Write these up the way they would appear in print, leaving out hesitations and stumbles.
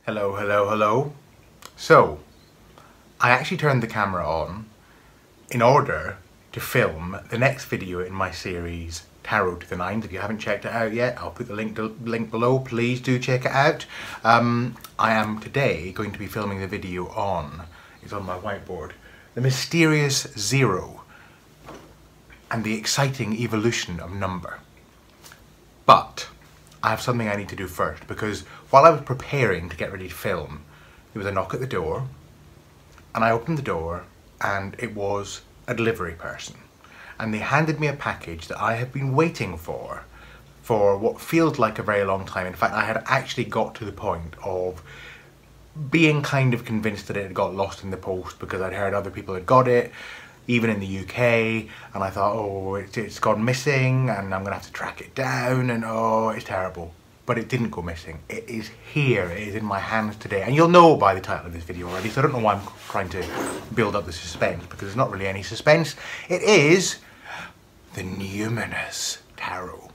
Hello, hello, hello. So, I actually turned the camera on in order to film the next video in my series Tarot to the Nines. If you haven't checked it out yet, I'll put the link below. Please do check it out. I am today going to be filming the video on, it's on my whiteboard, the mysterious zero and the exciting evolution of number. But I have something I need to do first, because while I was preparing to get ready to film, there was a knock at the door, and I opened the door and it was a delivery person, and they handed me a package that I have been waiting for what feels like a very long time. In fact, I had actually got to the point of being kind of convinced that it had got lost in the post, because I'd heard other people had got it, even in the UK, and I thought, oh, it's gone missing and I'm gonna have to track it down, and oh, it's terrible. But it didn't go missing. It is here, it is in my hands today, and you'll know by the title of this video already, so I don't know why I'm trying to build up the suspense, because there's not really any suspense. It is the Numinous Tarot.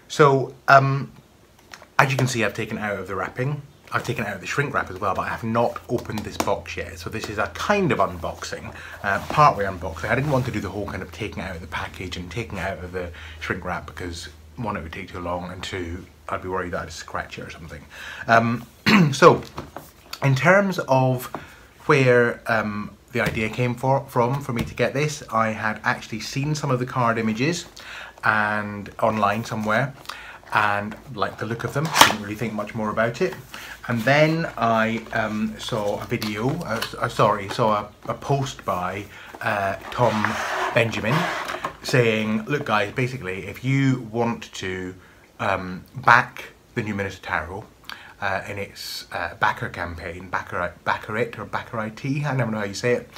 So, as you can see, I've taken it out of the wrapping. I've taken it out of the shrink wrap as well, but I have not opened this box yet. So this is a kind of unboxing, partway unboxing. I didn't want to do the whole kind of taking it out of the package and taking it out of the shrink wrap, because one, it would take too long, and two, I'd be worried that I'd scratch it or something. So, in terms of where the idea came from for me to get this, I had actually seen some of the card images and online somewhere, and liked the look of them, didn't really think much more about it. And then I saw a video, saw a post by Tom Benjamin saying, look guys, basically if you want to back the Numinous Tarot in its backer campaign, backer it or backer IT, I never know how you say it,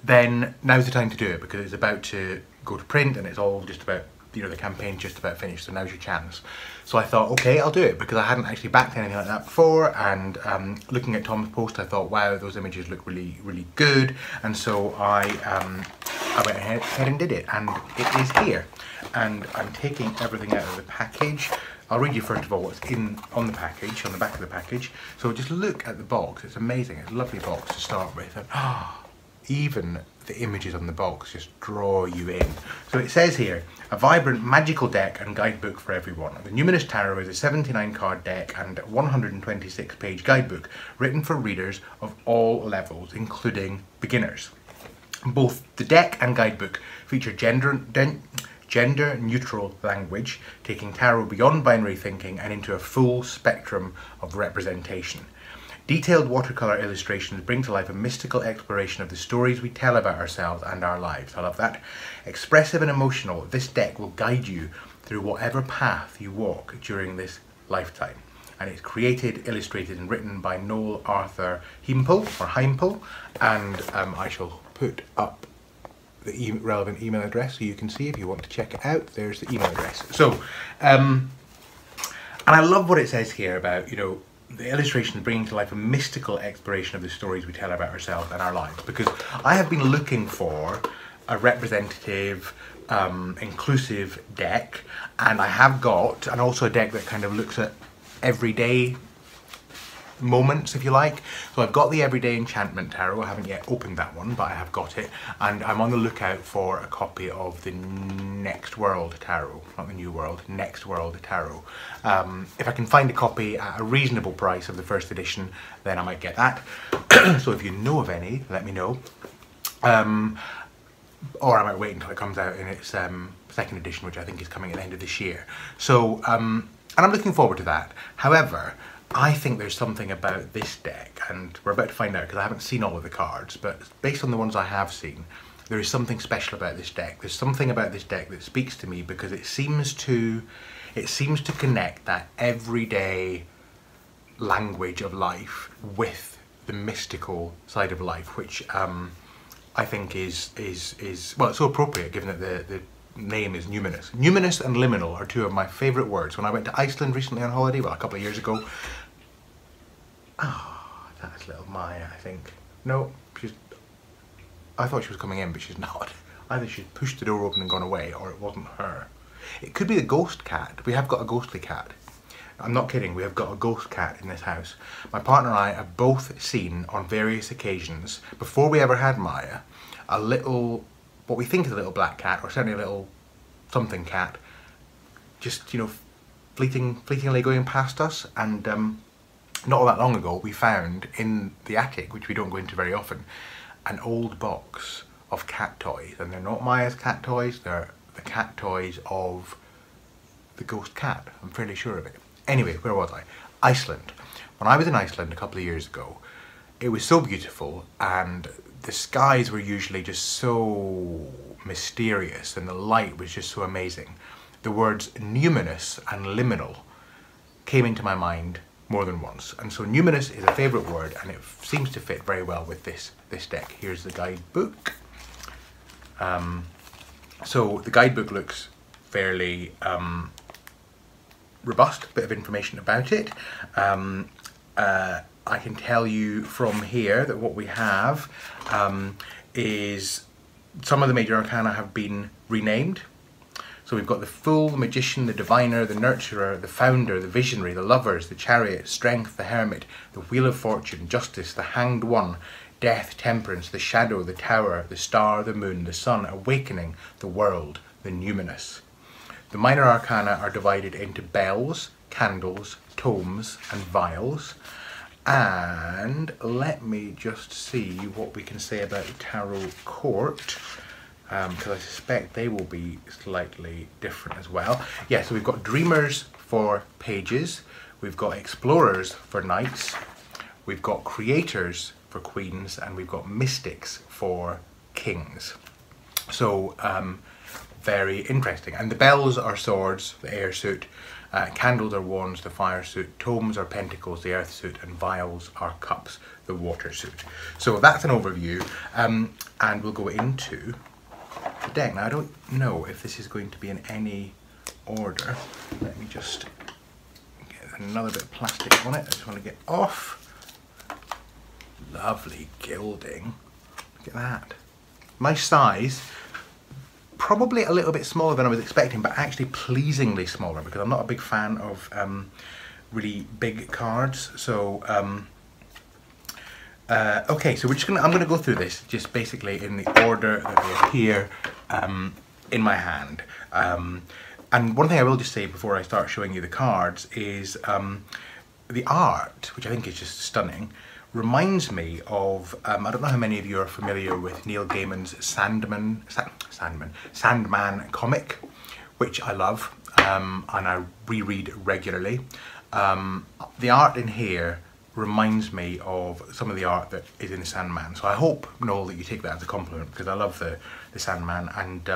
then now's the time to do it, because it's about to go to print and it's all just about, you know, the campaign's just about finished, so now's your chance. So I thought, okay, I'll do it, because I hadn't actually backed anything like that before, and looking at Tom's post, I thought, wow, those images look really, really good, and so I went ahead and did it, and it is here. And I'm taking everything out of the package. I'll read you first of all what's on the package, on the back of the package. So just look at the box, it's amazing, it's a lovely box to start with, and even the images on the box just draw you in. So it says here, a vibrant magical deck and guidebook for everyone. The Numinous Tarot is a 79 card deck and 126 page guidebook written for readers of all levels, including beginners. Both the deck and guidebook feature gender neutral language, taking tarot beyond binary thinking and into a full spectrum of representation. Detailed watercolour illustrations bring to life a mystical exploration of the stories we tell about ourselves and our lives. I love that. Expressive and emotional, this deck will guide you through whatever path you walk during this lifetime. And it's created, illustrated and written by Noel Arthur Heimpel, and I shall put up the relevant email address so you can see if you want to check it out. There's the email address. So, and I love what it says here about, you know, the illustration bringing to life a mystical exploration of the stories we tell about ourselves and our lives, because I have been looking for a representative, inclusive deck, and I have got, and also a deck that kind of looks at everyday moments, if you like. So I've got the Everyday Enchantment Tarot. I haven't yet opened that one, but I have got it, and I'm on the lookout for a copy of the Next World Tarot, not the New World, Next World Tarot. If I can find a copy at a reasonable price of the first edition, then I might get that. So if you know of any, let me know. Or I might wait until it comes out in its second edition, which I think is coming at the end of this year. So, and I'm looking forward to that. However, I think there's something about this deck, and we're about to find out because I haven't seen all of the cards, but based on the ones I have seen, there is something special about this deck. There's something about this deck that speaks to me, because it seems to connect that everyday language of life with the mystical side of life, which I think is well, it's so appropriate given that the name is Numinous. Numinous and liminal are two of my favourite words. When I went to Iceland recently on holiday, well, a couple of years ago, that's little Maya, I think. No, I thought she was coming in, but she's not. Either she's pushed the door open and gone away, or it wasn't her. It could be the ghost cat. We have got a ghostly cat. I'm not kidding, we have got a ghost cat in this house. My partner and I have both seen on various occasions, before we ever had Maya, a little, what we think is a little black cat, or certainly a little something cat, just, you know, fleetingly going past us. And not all that long ago we found in the attic, which we don't go into very often, an old box of cat toys. And they're not Maya's cat toys, they're the cat toys of the ghost cat, I'm fairly sure of it. Anyway, where was I? Iceland. When I was in Iceland a couple of years ago, it was so beautiful, and the skies were usually just so mysterious, and the light was just so amazing. The words numinous and liminal came into my mind more than once, and so numinous is a favourite word, and it seems to fit very well with this deck. Here's the guidebook. So the guidebook looks fairly robust, bit of information about it. I can tell you from here that what we have is some of the major arcana have been renamed. So we've got the Fool, the Magician, the Diviner, the Nurturer, the Founder, the Visionary, the Lovers, the Chariot, Strength, the Hermit, the Wheel of Fortune, Justice, the Hanged One, Death, Temperance, the Shadow, the Tower, the Star, the Moon, the Sun, Awakening, the World, the Numinous. The minor arcana are divided into bells, candles, tomes and vials. And let me just see what we can say about the tarot court, because I suspect they will be slightly different as well. Yeah, so we've got dreamers for pages, we've got explorers for knights, we've got creators for queens, and we've got mystics for kings. So very interesting. And the bells are swords, the air suit, candles are wands, the fire suit, tomes are pentacles, the earth suit, and vials are cups, the water suit. So that's an overview, and we'll go into the deck. Now I don't know if this is going to be in any order. Let me just get another bit of plastic on it. I just want to get off. Lovely gilding. Look at that. Nice size. Probably a little bit smaller than I was expecting, but actually pleasingly smaller, because I'm not a big fan of really big cards. So okay, so I'm gonna go through this just basically in the order that they appear in my hand. And one thing I will just say before I start showing you the cards is the art, which I think is just stunning, reminds me of, I don't know how many of you are familiar with Neil Gaiman's Sandman comic, which I love, and I reread regularly. The art in here reminds me of some of the art that is in the Sandman. So I hope, Noel, that you take that as a compliment, because I love the Sandman, and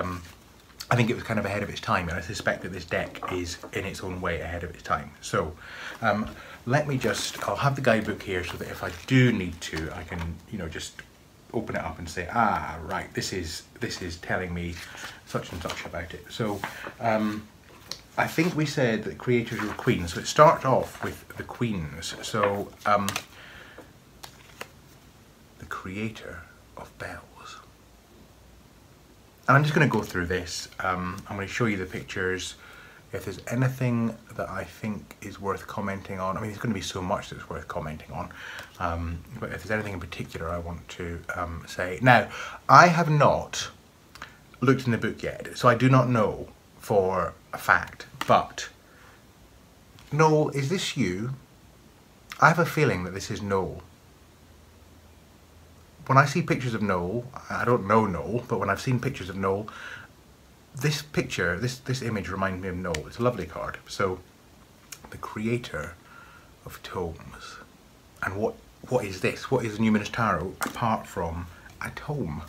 I think it was kind of ahead of its time, and I suspect that this deck is in its own way ahead of its time. So let me just, I'll have the guidebook here so that if I do need to, I can, you know, just open it up and say, ah, right, this is telling me such and such about it. So I think we said that creators were queens, so it starts off with the queens. So the creator of bells. And I'm just going to go through this. I'm going to show you the pictures. If there's anything that I think is worth commenting on, I mean, there's going to be so much that's worth commenting on, but if there's anything in particular I want to say. Now, I have not looked in the book yet, so I do not know for a fact, but Noel, is this you? I have a feeling that this is Noel. When I see pictures of Noel, I don't know Noel, but when I've seen pictures of Noel, this picture, this image reminds me of Noel. It's a lovely card. So, the creator of tomes. And what is this? What is Numinous Tarot apart from a tome?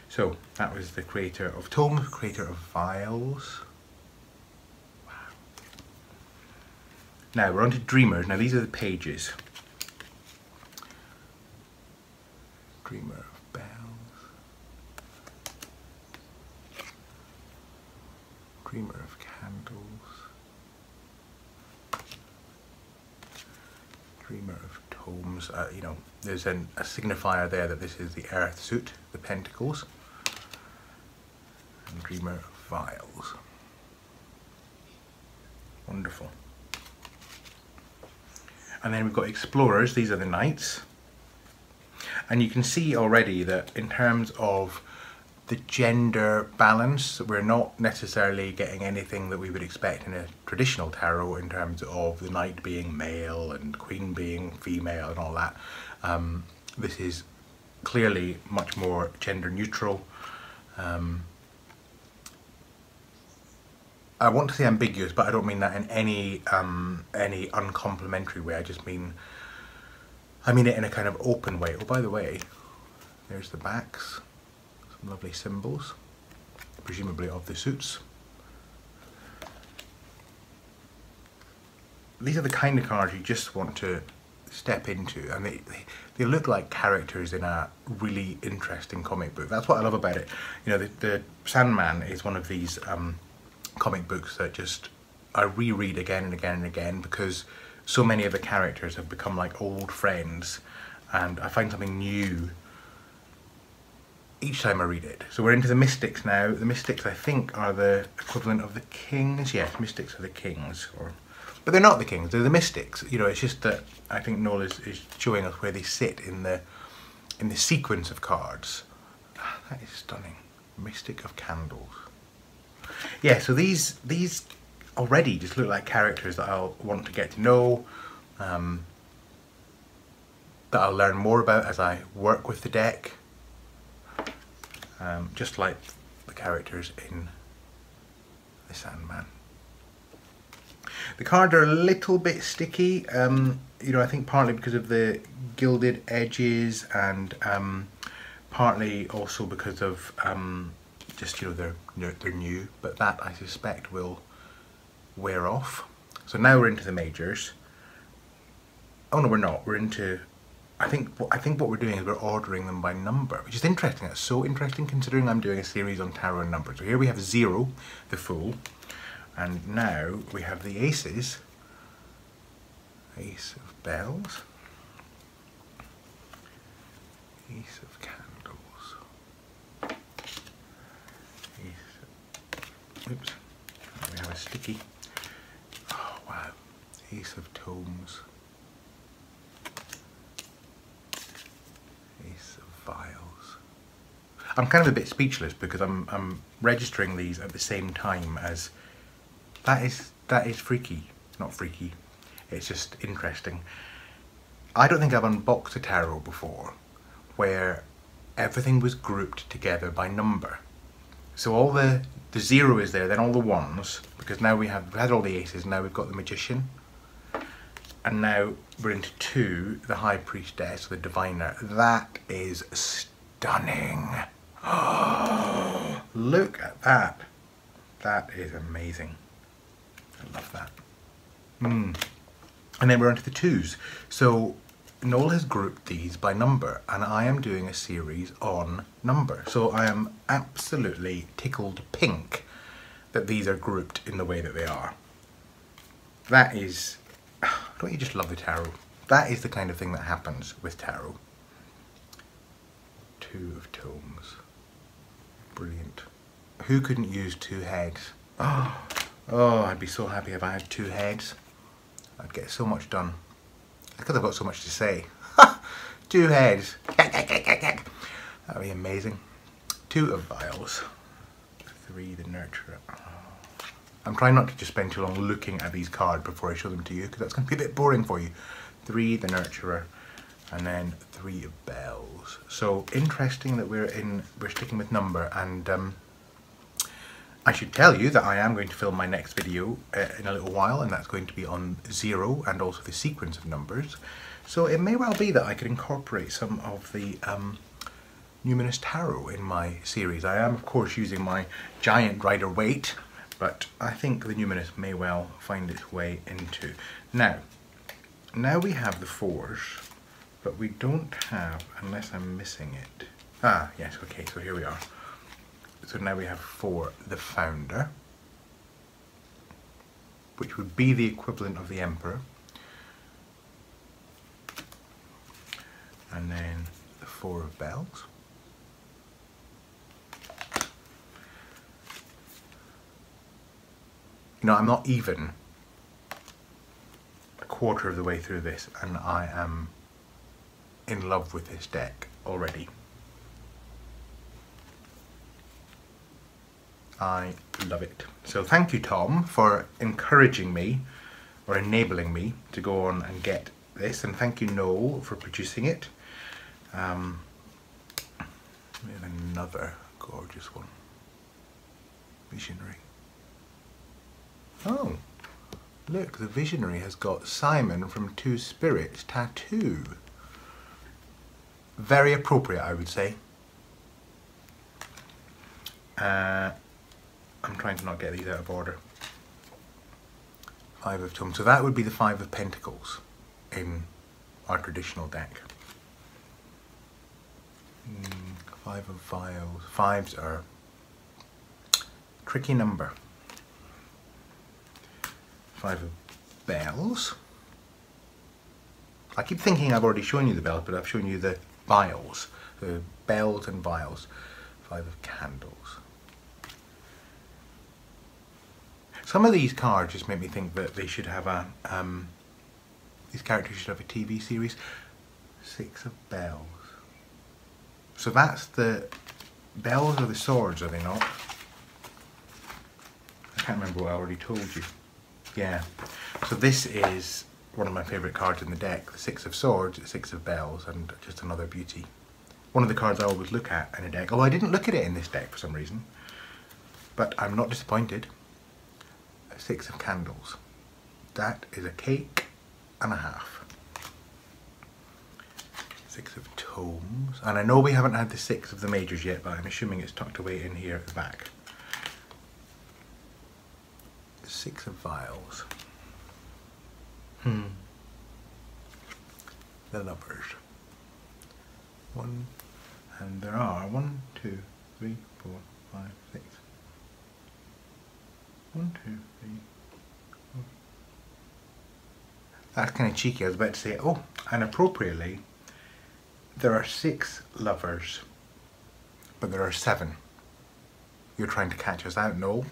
So, that was the creator of tomes, creator of vials. Wow. Now, we're on to dreamers. Now, these are the pages. Dreamer of bells. Dreamer of candles, dreamer of tomes. You know, there's a signifier there that this is the earth suit, the pentacles, and dreamer of vials. Wonderful. And then we've got explorers, these are the knights. And you can see already that in terms of the gender balance, we're not necessarily getting anything that we would expect in a traditional tarot in terms of the knight being male and queen being female and all that. This is clearly much more gender neutral. I want to say ambiguous, but I don't mean that in any uncomplimentary way. I mean it in a kind of open way. Oh, by the way, there's the backs. Some lovely symbols, presumably of the suits. These are the kind of cards you just want to step into, and they look like characters in a really interesting comic book. That's what I love about it. You know, the Sandman is one of these comic books that just I reread again and again and again, because so many of the characters have become like old friends, and I find something new each time I read it. So we're into the mystics now. The mystics, I think, are the equivalent of the kings. Yes, mystics are the kings, but they're not the kings, they're the mystics. You know, it's just that I think Noel is showing us where they sit in the sequence of cards. That is stunning. Mystic of Candles. Yeah, so these already just look like characters that I'll want to get to know, that I'll learn more about as I work with the deck. Just like the characters in the Sandman. The cards are a little bit sticky, you know, I think partly because of the gilded edges, and partly also because of just, you know, they're new, but that I suspect will wear off. So now we're into the majors. Oh no, we're not. We're into, I think what we're doing is we're ordering them by number, which is interesting. That's so interesting considering I'm doing a series on tarot and numbers. So here we have 0, the Fool, and now we have the aces. Ace of Bells, Ace of Candles, oops, we have a sticky. Oh wow, Ace of Tomes, Ace of Vials. I'm kind of a bit speechless because I'm registering these at the same time as that is freaky. Not freaky. It's just interesting. I don't think I've unboxed a tarot before where everything was grouped together by number. So all the 0 is there, then all the 1s, because now we've had all the aces, now we've got the Magician. And now we're into 2, the High Priestess, the Diviner. That is stunning. Oh, look at that. That is amazing. I love that. And then we're onto the 2s. So Noel has grouped these by number, and I am doing a series on number. So I am absolutely tickled pink that these are grouped in the way that they are. That is, don't you just love the tarot? That is the kind of thing that happens with tarot. 2 of Tomes. Brilliant. Who couldn't use 2 heads? Oh, I'd be so happy if I had 2 heads. I'd get so much done. Because I've got so much to say. 2 heads. That'd be amazing. 2 of Vials. 3, the Nurturer. I'm trying not to just spend too long looking at these cards before I show them to you, because that's going to be a bit boring for you. 3, the Nurturer. And then 3 of Bells. So interesting that we're sticking with number, and I should tell you that I am going to film my next video in a little while, and that's going to be on 0 and also the sequence of numbers. So it may well be that I could incorporate some of the Numinous Tarot in my series. I am of course using my giant Rider-Waite, but I think the Numinous may well find its way into. Now we have the 4s, but we don't have, unless I'm missing it. Ah, yes, okay, so here we are. So now we have 4, the Founder, which would be the equivalent of the Emperor. And then the 4 of Bells. You know, I'm not even quarter of the way through this and I am in love with this deck already. I love it. So thank you, Tom, for encouraging me or enabling me to go on and get this, and thank you, Noel, for producing it. We have another gorgeous one. Visionary. Oh, look, the Visionary has got Simon from Two Spirits tattoo. Very appropriate, I would say. I'm trying to not get these out of order. Five of Tomes. So that would be the Five of Pentacles in our traditional deck. Five of Vials. Fives are a tricky number. Five of Bells. I keep thinking I've already shown you the bells, but I've shown you the vials. The bells and vials. Five of Candles. Some of these cards just make me think that they should have a, these characters should have a TV series. Six of Bells. So that's the bells or the swords, are they not? I can't remember what I already told you. Yeah. So this is one of my favourite cards in the deck. The Six of Swords, the Six of Bells, and just another beauty. One of the cards I always look at in a deck. Although I didn't look at it in this deck for some reason. But I'm not disappointed. Six of Candles. That is a cake and a half. Six of Tomes. And I know we haven't had the Six of the Majors yet, but I'm assuming it's tucked away in here at the back. Six of Vials. The Lovers. One, and there are 1, 2, 3, 4, 5, 6. 1, 2, 3, 4. That's kind of cheeky. I was about to say, oh, and appropriately, there are 6 lovers, but there are 7. You're trying to catch us out, Noel.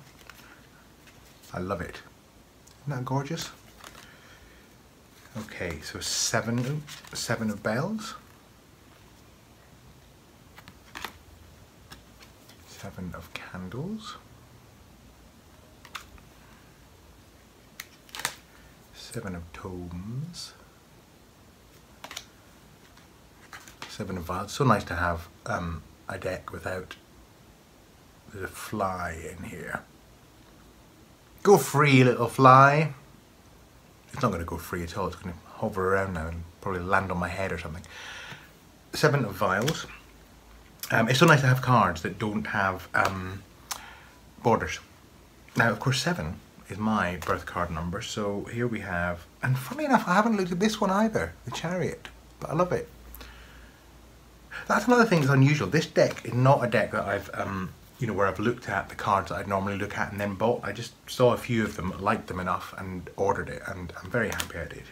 I love it. Isn't that gorgeous? Okay, so 7 of Bells. 7 of Candles. 7 of Tomes. 7 of Vials. So nice to have a deck without the fly in here. Go free, little fly. It's not going to go free at all. It's going to hover around now and probably land on my head or something. 7 of Vials. It's so nice to have cards that don't have borders. Now, of course, 7 is my birth card number, so here we have, and funny enough, I haven't looked at this one either, the Chariot, but I love it. That's another thing that's unusual. This deck is not a deck that I've, you know, where I've looked at the cards that I'd normally look at and then bought. I just saw a few of them, liked them enough, and ordered it, and I'm very happy I did.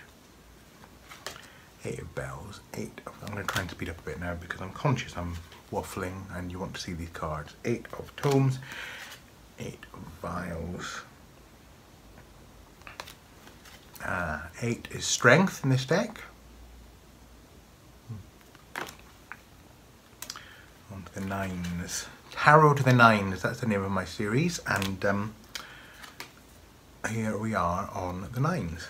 8 of Bells, 8 of, I'm going to try and speed up a bit now because I'm conscious I'm waffling and you want to see these cards. 8 of Tomes, 8 of Vials. 8 is Strength in this deck. On to the 9s. Tarot to the 9s, that's the name of my series, and here we are on the 9s.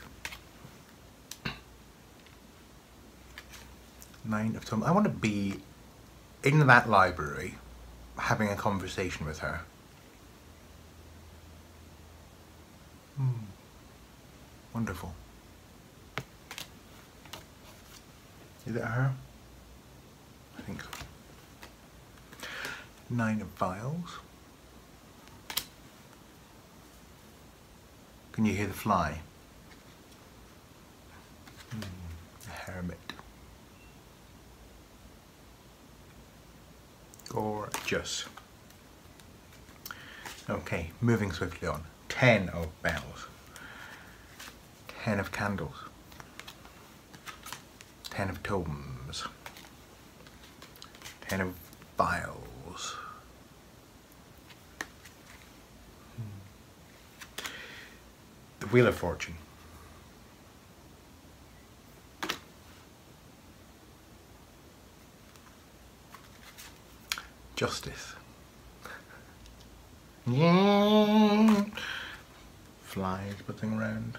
9 of Tomes. I want to be in that library having a conversation with her. Wonderful. Is it her? I think so. 9 of Vials. Can you hear the fly? The Hermit. Gorgeous. Okay, moving swiftly on. 10 of Bells. 10 of Candles. 10 of Tomes. 10 of Vials. The Wheel of Fortune. Justice. Yeah. Flies buzzing around.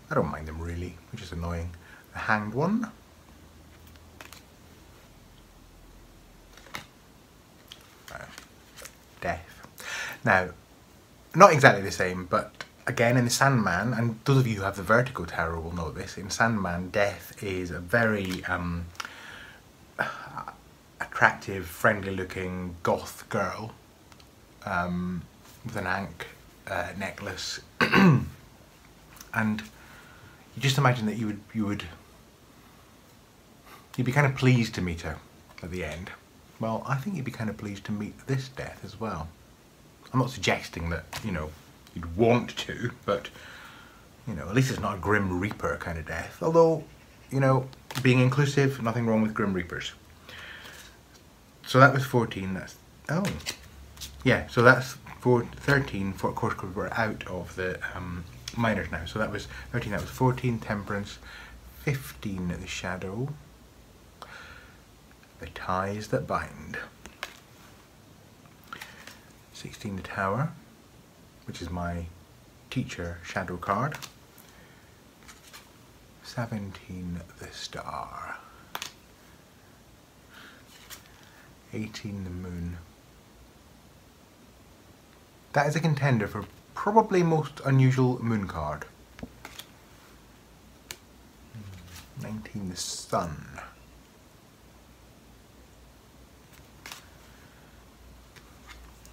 I don't mind them really, which is annoying. The Hanged One. Death. Now, not exactly the same, but again in the Sandman, and those of you who have the Vertigo Tarot will know this, in Sandman, Death is a very attractive, friendly looking goth girl with an ankh necklace. And you just imagine that you'd be kind of pleased to meet her at the end. Well, I think you'd be kind of pleased to meet this death as well. I'm not suggesting that, you know, you'd want to, but, you know, at least it's not a Grim Reaper kind of death. Although, you know, being inclusive, nothing wrong with Grim Reapers. So that was 14, that's, oh, yeah, so that's 13, for, of course, because we're out of the minors now. So that was 13, that was 14, Temperance, 15, the Shadow, the Ties That Bind, 16, the Tower, which is my teacher shadow card, 17, the Star, 18, the Moon. That is a contender for probably most unusual moon card. 19, the Sun.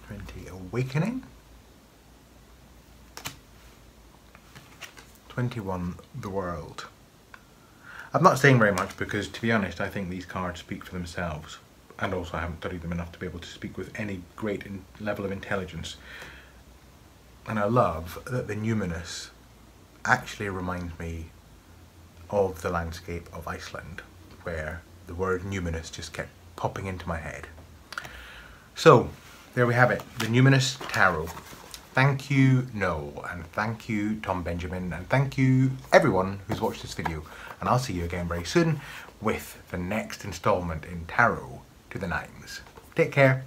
20, Awakening. 21, the World. I'm not saying very much because, to be honest, I think these cards speak for themselves. And also I haven't studied them enough to be able to speak with any great level of intelligence. And I love that the Numinous actually reminds me of the landscape of Iceland, where the word Numinous just kept popping into my head. So, there we have it, the Numinous Tarot. Thank you, Noel, and thank you, Tom Benjamin, and thank you, everyone who's watched this video. And I'll see you again very soon with the next installment in Tarot to the Nines. Take care.